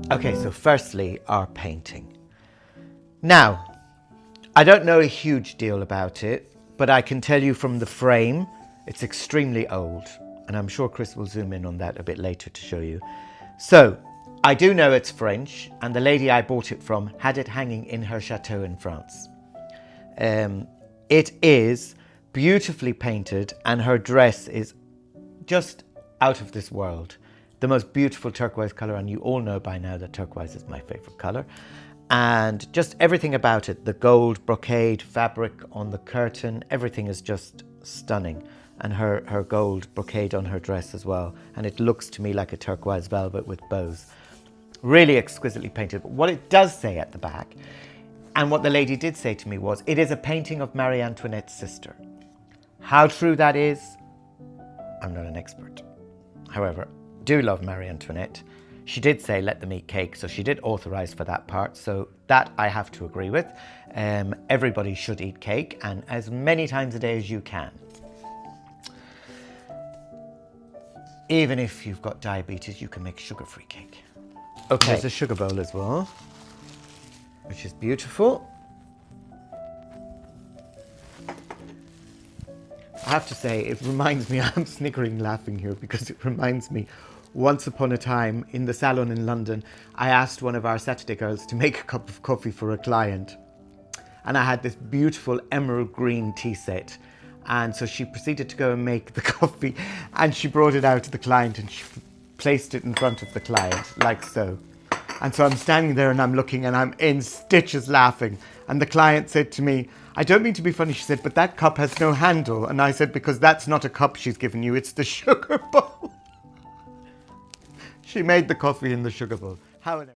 Okay, so firstly, our painting. Now, I don't know a huge deal about it, but I can tell you from the frame, it's extremely old. And I'm sure Chris will zoom in on that a bit later to show you. So, I do know it's French, and the lady I bought it from had it hanging in her chateau in France. It is beautifully painted, and her dress is just out of this world. The most beautiful turquoise color, and you all know by now that turquoise is my favorite color. And just everything about it, the gold brocade fabric on the curtain, everything is just stunning. And her gold brocade on her dress as well. And it looks to me like a turquoise velvet with bows. Really exquisitely painted. But what it does say at the back, and what the lady did say to me was, it is a painting of Marie Antoinette's sister. How true that is, I'm not an expert. However, do love Marie Antoinette. She did say let them eat cake, so she did authorize for that part, so that I have to agree with. Everybody should eat cake, and as many times a day as you can. Even if you've got diabetes, you can make sugar-free cake. Okay. There's a sugar bowl as well, which is beautiful. I have to say, it reminds me, I'm snickering laughing here because it reminds me, once upon a time in the salon in London, I asked one of our Saturday girls to make a cup of coffee for a client. And I had this beautiful emerald green tea set. And so she proceeded to go and make the coffee, and she brought it out to the client and she placed it in front of the client, like so. And so I'm standing there and I'm looking and I'm in stitches laughing. And the client said to me, I don't mean to be funny, she said, but that cup has no handle. And I said, because that's not a cup she's given you, it's the sugar bowl. She made the coffee in the sugar bowl. How